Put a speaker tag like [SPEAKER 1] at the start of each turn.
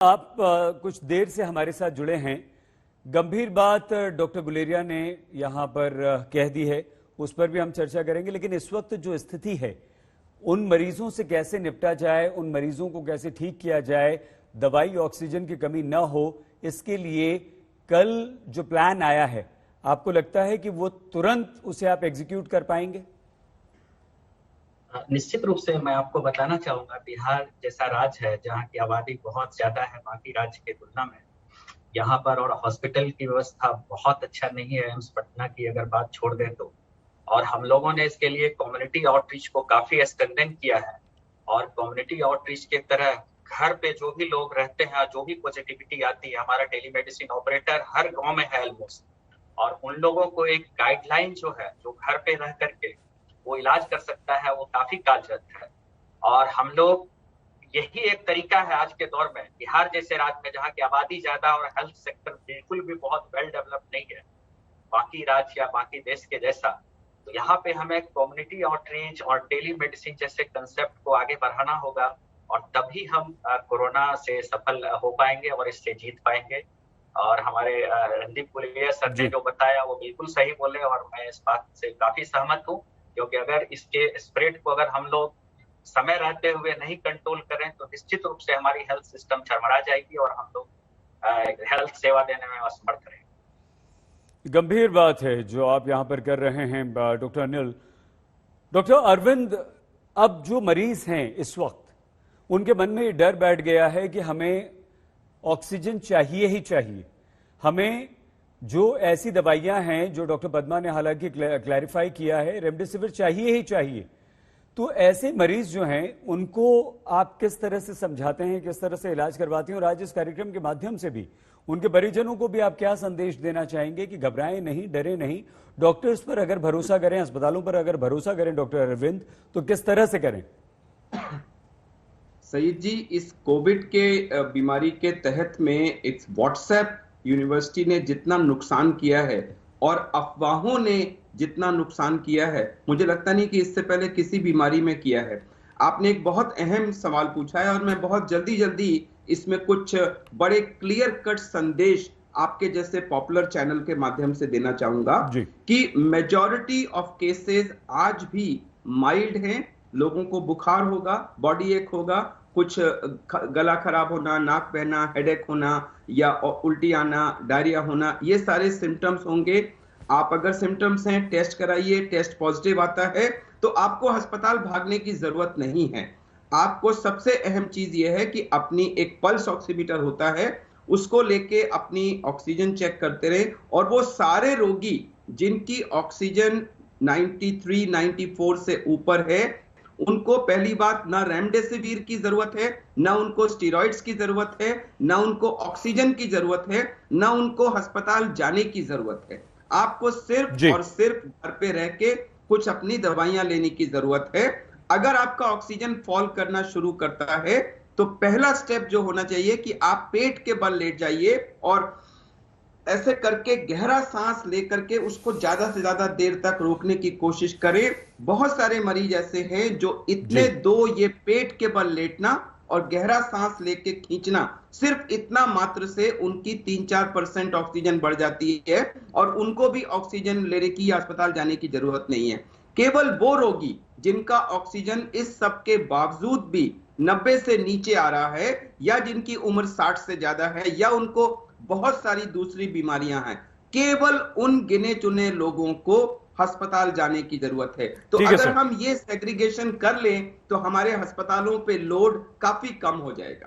[SPEAKER 1] आप कुछ देर से हमारे साथ जुड़े हैं। गंभीर बात डॉक्टर गुलेरिया ने यहां पर कह दी है, उस पर भी हम चर्चा करेंगे। लेकिन इस वक्त जो स्थिति है, उन मरीजों से कैसे निपटा जाए, उन मरीजों को कैसे ठीक किया जाए, दवाई ऑक्सीजन की कमी न हो, इसके लिए कल जो प्लान आया है, आपको लगता है कि वो तुरंत उसे आप एग्जीक्यूट कर पाएंगे?
[SPEAKER 2] निश्चित रूप से मैं आपको बताना चाहूंगा, बिहार जैसा राज्य है जहाँ की आबादी बहुत ज्यादा है बाकी राज्य की तुलना में, यहाँ पर और हॉस्पिटल की व्यवस्था बहुत अच्छा नहीं है। एम्स पटना की अगर बात छोड़ दें तो, और हम लोगों ने इसके लिए कम्युनिटी आउटरीच को काफी स्ट्रेंथन किया है। और कम्युनिटी आउटरीच के तरह घर पे जो भी लोग रहते हैं, जो भी पॉजिटिविटी आती है, हमारा टेलीमेडिसिन ऑपरेटर हर गाँव में है ऑलमोस्ट, और उन लोगों को एक गाइडलाइन जो है, जो घर पे रह करके वो इलाज कर सकता है, वो काफी कारगर है। और हम लोग, यही एक तरीका है आज के दौर में, बिहार जैसे राज्य में जहाँ की आबादी ज्यादा और हेल्थ सेक्टर बिल्कुल भी बहुत वेल डेवलप नहीं है बाकी राज्य या बाकी देश के जैसा, तो यहाँ पे हमें कम्युनिटी आउटरीच और टेली मेडिसिन जैसे कंसेप्ट को आगे बढ़ाना होगा, और तभी हम कोरोना से सफल हो पाएंगे और इससे जीत पाएंगे। और हमारे रणदीप गुलेरिया सर ने जो बताया वो बिल्कुल सही बोले, और मैं इस बात से काफी सहमत हूँ, क्योंकि अगर इसके स्प्रेड को अगर हम लोग समय रहते हुए नहीं कंट्रोल करें तो निश्चित रूप से हमारी हेल्थ सिस्टम चरमरा जाएगी और हम लोग हेल्थ सेवा देने में असमर्थ रहेंगे।
[SPEAKER 1] गंभीर बात है जो आप यहां पर कर रहे हैं डॉक्टर अनिल। डॉक्टर अरविंद, अब जो मरीज हैं इस वक्त, उनके मन में ये डर बैठ गया है कि हमें ऑक्सीजन चाहिए ही चाहिए। हमें जो ऐसी दवाइयां हैं, जो डॉक्टर पद्मा ने हालांकि क्लैरिफाई किया है, रेमडेसिविर चाहिए ही चाहिए। तो ऐसे मरीज जो हैं, उनको आप किस तरह से समझाते हैं, किस तरह से इलाज करवाते हैं? और आज इस कार्यक्रम के माध्यम से भी उनके परिजनों को भी आप क्या संदेश देना चाहेंगे कि घबराएं नहीं, डरे नहीं, डॉक्टर्स पर अगर भरोसा करें, अस्पतालों पर अगर भरोसा करें डॉक्टर अरविंद, तो किस तरह से करें?
[SPEAKER 3] सईद जी, इस कोविड के बीमारी के तहत में एक व्हाट्सएप यूनिवर्सिटी ने जितना नुकसान किया है और अफवाहों ने जितना नुकसान किया है, मुझे लगता नहीं कि इससे पहले किसी बीमारी में किया है। आपने एक बहुत अहम सवाल पूछा है और मैं बहुत जल्दी इसमें कुछ बड़े क्लियर कट संदेश आपके जैसे पॉपुलर चैनल के माध्यम से देना चाहूंगा कि मेजॉरिटी ऑफ केसेस आज भी माइल्ड हैं। लोगों को बुखार होगा, बॉडी एक होगा, कुछ गला खराब होना, नाक बहना, हेडेक होना या उल्टी आना, डायरिया होना, ये सारे सिम्टम्स होंगे। आप अगर सिम्टम्स हैं, टेस्ट कराइए, टेस्ट पॉजिटिव आता है तो आपको अस्पताल भागने की जरूरत नहीं है। आपको सबसे अहम चीज यह है कि अपनी एक पल्स ऑक्सीमीटर होता है, उसको लेके अपनी ऑक्सीजन चेक करते रहे। और वो सारे रोगी जिनकी ऑक्सीजन 93, 94 से ऊपर है, उनको पहली बात ना रेमडेसिविर की जरूरत है, ना उनको स्टेरॉइड्स की जरूरत है, ना उनको ऑक्सीजन की जरूरत है, ना उनको अस्पताल जाने की जरूरत है। आपको सिर्फ और सिर्फ घर पे रह के कुछ अपनी दवाइयां लेने की जरूरत है। अगर आपका ऑक्सीजन फॉल करना शुरू करता है तो पहला स्टेप जो होना चाहिए कि आप पेट के बल लेट जाइए और ऐसे करके गहरा सांस लेकर के उसको ज्यादा से ज्यादा देर तक रोकने की कोशिश करें। बहुत सारे मरीज ऐसे हैं जो इतने ये पेट के बल लेटना और गहरा सांस लेके खींचना, सिर्फ इतना मात्र से उनकी 3-4% ऑक्सीजन बढ़ जाती है और उनको भी ऑक्सीजन लेने की या अस्पताल जाने की जरूरत नहीं है। केवल वो रोगी जिनका ऑक्सीजन इस सब के बावजूद भी 90 से नीचे आ रहा है, या जिनकी उम्र 60 से ज्यादा है, या उनको बहुत सारी दूसरी बीमारियां हैं, केवल उन गिने चुने लोगों को अस्पताल जाने की जरूरत है। तो अगर हम ये सेग्रीगेशन कर लें तो हमारे अस्पतालों पे लोड काफी कम हो जाएगा।